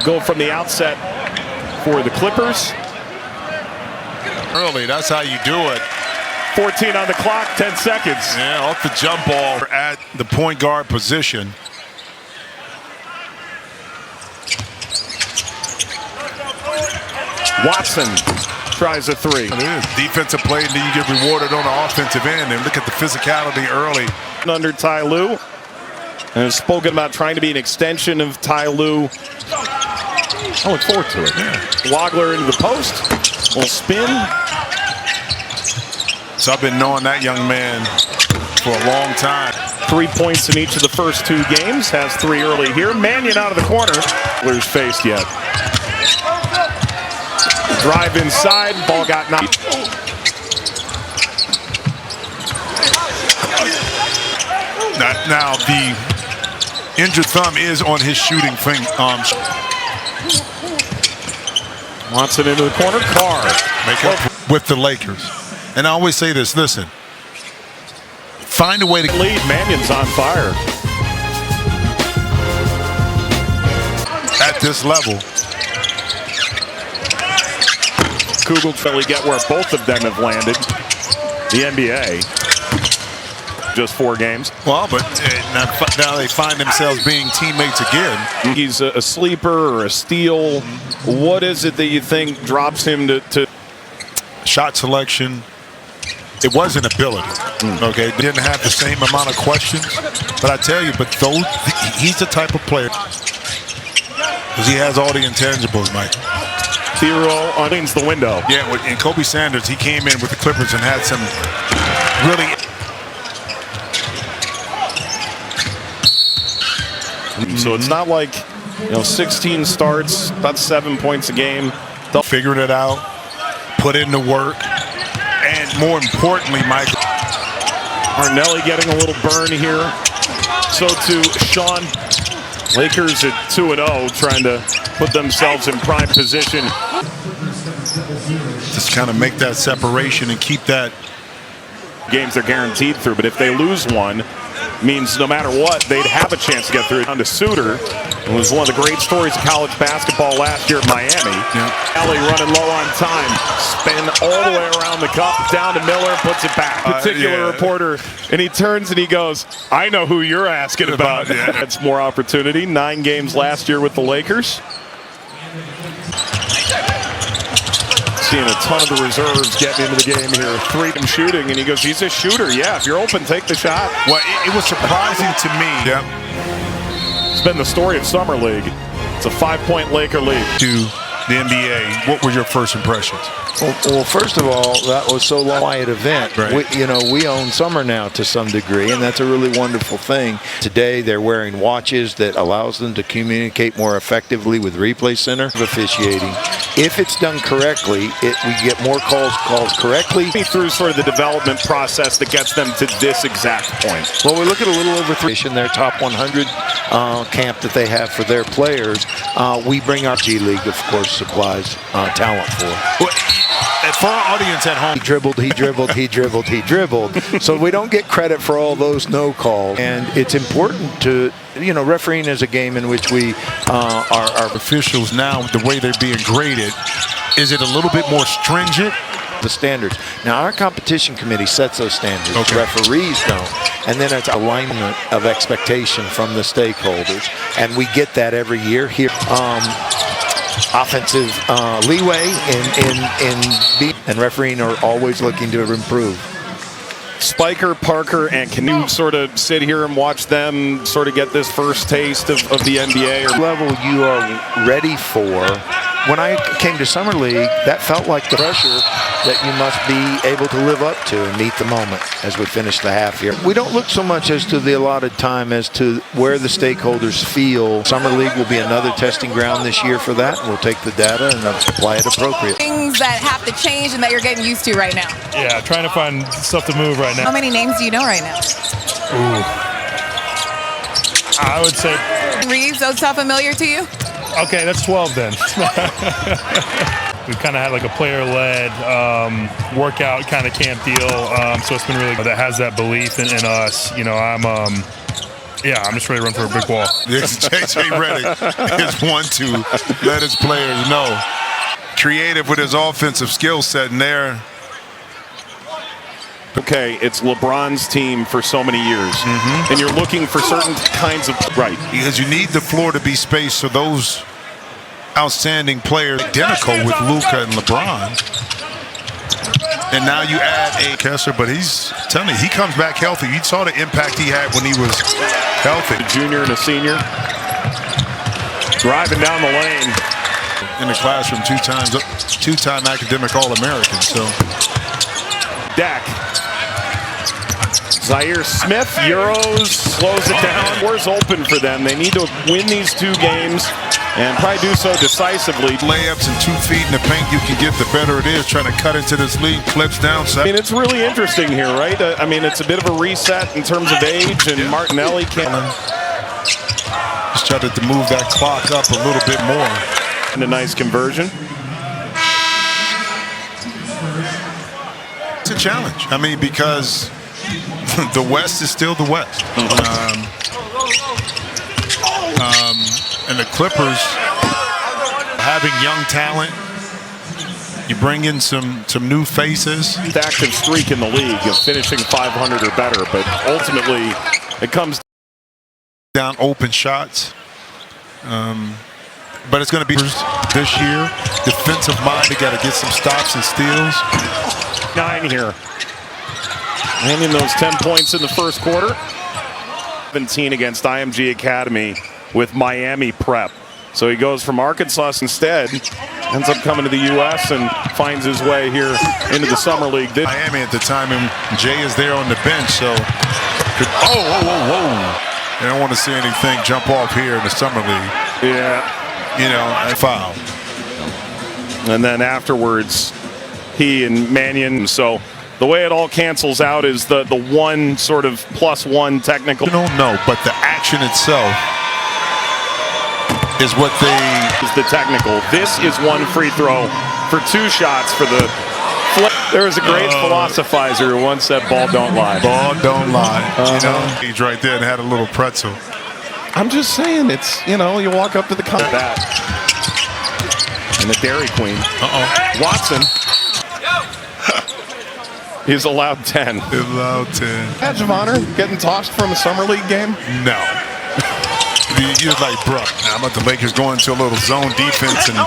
go from the outset for the Clippers. Early, that's how you do it. 14 on the clock, 10 seconds. Yeah, off the jump ball at the point guard position. Watson tries a three. It is defensive play, and then you get rewarded on the offensive end. And look at the physicality early. Under Ty Lue. And has spoken about trying to be an extension of Ty Lue. I look forward to it. Yeah. Wagler into the post. Will spin. So I've been knowing that young man for a long time. 3 points in each of the first 2 games. Has 3 early here. Mannion out of the corner. Wagler's faced yet. Drive inside. Ball got knocked. Now the injured thumb is on his shooting finger. Watson into the corner. Carr. Make up with the Lakers. And I always say this, listen. Find a way to lead. Mannion's on fire. At this level. Kugel Philly get where both of them have landed. The NBA. Just 4 games. Well, but now they find themselves being teammates again. He's a sleeper or a steal. What is it that you think drops him to shot selection? It wasn't ability. Okay, didn't have the same amount of questions. But I tell you, he's the type of player because he has all the intangibles, Mike. Hero opens the window. Yeah, and Kobe Sanders, he came in with the Clippers and had some really. So it's not like 16 starts, about 7 points a game. They'll figure it out, put in the work, and more importantly, Mike. Arnelli getting a little burn here. So too Sean. Lakers at 2-0, trying to put themselves in prime position. Just kind of make that separation and keep that. Games they're guaranteed through, but if they lose one, means no matter what, they'd have a chance to get through. On to Suter. It was one of the great stories of college basketball last year at Miami. Yeah. Ellie running low on time. Spin all the way around the cup, down to Miller, puts it back. Particular reporter, and he turns and he goes, I know who you're asking about. That's more opportunity. 9 games last year with the Lakers. Seeing a ton of the reserves getting into the game here. 3 shooting, and he goes, he's a shooter. Yeah, if you're open, take the shot. Well, it was surprising to me. Yeah. It's been the story of Summer League. It's a 5-point Laker lead. To the NBA, what were your first impressions? Well, first of all, that was so long quiet event. Right. We own summer now to some degree, and that's a really wonderful thing. Today, they're wearing watches that allows them to communicate more effectively with Replay Center of officiating. If it's done correctly, we get more calls called correctly. Through sort of the development process that gets them to this exact point. Well, we look at a little over 3 in their top 100 camp that they have for their players. We bring our G League, of course, supplies talent for. Well, for our audience at home, he dribbled. So we don't get credit for all those no calls. And it's important to, refereeing is a game in which we our officials now, the way they're being graded, is it a little bit more stringent? The standards. Now, our competition committee sets those standards. Okay. Referees don't. And then it's alignment of expectation from the stakeholders. And we get that every year here. Offensive leeway and refereeing are always looking to improve. Spiker, Parker, and can you sort of sit here and watch them sort of get this first taste of the NBA? Or level you are ready for. When I came to Summer League, that felt like the pressure that you must be able to live up to and meet the moment as we finish the half here. We don't look so much as to the allotted time as to where the stakeholders feel. Summer League will be another testing ground this year for that. We'll take the data and apply it appropriately. Things that have to change and that you're getting used to right now. Yeah, trying to find stuff to move right now. How many names do you know right now? Ooh. I would say Reeves, those sound familiar to you? Okay, that's 12 then. We've kind of had like a player-led workout kind of camp deal, so it's been really that has that belief in us. Yeah, I'm just ready to run for a brick wall. J.J. Redick is one to let his players know. Creative with his offensive skill set in there. Okay, it's LeBron's team for so many years, and you're looking for certain kinds of because you need the floor to be spaced so those outstanding players identical with Luka and LeBron. And now you add a Kessler, but he's telling you, he comes back healthy. You saw the impact he had when he was healthy. A junior and a senior driving down the lane In the classroom, two-time academic All-American. So Dak. Zaire Smith, Euros, slows it down. Doors open for them. They need to win these two games and probably do so decisively. Layups and 2 feet in the paint you can get, the better it is. Trying to cut into this lead, clips down. I mean, it's really interesting here, right? I mean, it's a bit of a reset in terms of age, and Martinelli can't. Just tried to move that clock up a little bit more. And a nice conversion. It's a challenge. I mean, because the West is still the West. And the Clippers having young talent. You bring in some new faces. Active streak in the league of finishing 500 or better, but ultimately it comes down open shots. But it's going to be this year. Defensive mind, they got to get some stops and steals. 9 here. Landing those 10 points in the first quarter. 17 against IMG Academy with Miami Prep. So he goes from Arkansas instead, ends up coming to the U.S. and finds his way here into the Summer League. Miami at the time, and Jay is there on the bench, so whoa. They don't want to see anything jump off here in the Summer League. Yeah. You know, a foul. And then afterwards, he and Mannion. So the way it all cancels out is the one sort of +1 technical. You don't know, but the action itself is what is the technical. This is one free throw for 2 shots for the flip. There was a great philosophizer who once said, "Ball don't lie." Ball don't lie. You know, he's right there and had a little pretzel. I'm just saying, it's, you know, you walk up to the that. And the Dairy Queen. Watson. He's allowed 10. He's allowed 10. Badge of honor getting tossed from a Summer League game? No. You're like, bro, I'm at the Lakers going into a little zone defense, and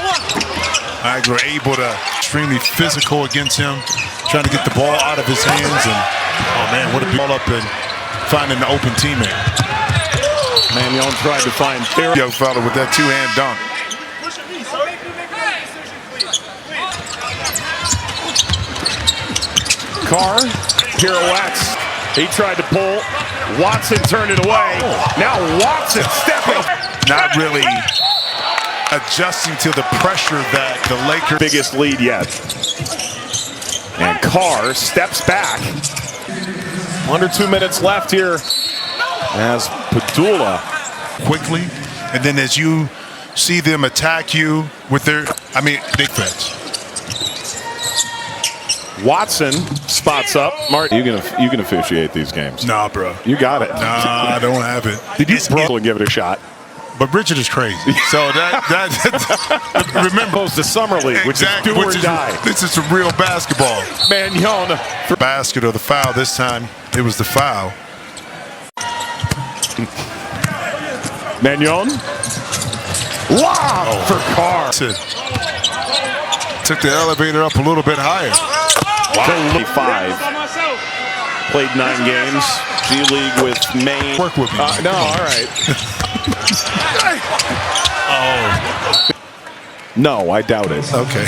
we're able to extremely physical against him, trying to get the ball out of his hands, and oh man, what a ball up and finding the open teammate. Mannion tried to find young fella with that 2-hand dunk. Carr pirouettes. He tried to pull. Watson turned it away. Now Watson stepping. Not really adjusting to the pressure that the Lakers. Biggest lead yet. And Carr steps back. 1 or 2 minutes left here as Padula. Quickly. And then as you see them attack you with their, big fence. Watson spots up. Martin, you can officiate these games. Nah, bro. You got it. Nah, I don't have it. Did you and give it a shot? But Richard is crazy. So that remember the Summer League, which is do or die. This is some real basketball. Mannion for basket or the foul. This time it was the foul. Mannion. Wow! For Carr. Took the elevator up a little bit higher. Wow. 5. Played 9 games. G League with Maine. Work with me. No, all right. No, I doubt it. Okay.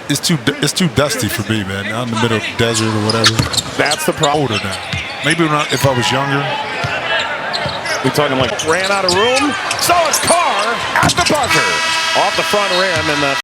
It's too dusty for me, man. Out in the middle of the desert or whatever. That's the problem. Older now. Maybe not if I was younger. We're talking like ran out of room. So it's Carr at the buzzer. Off the front rim and the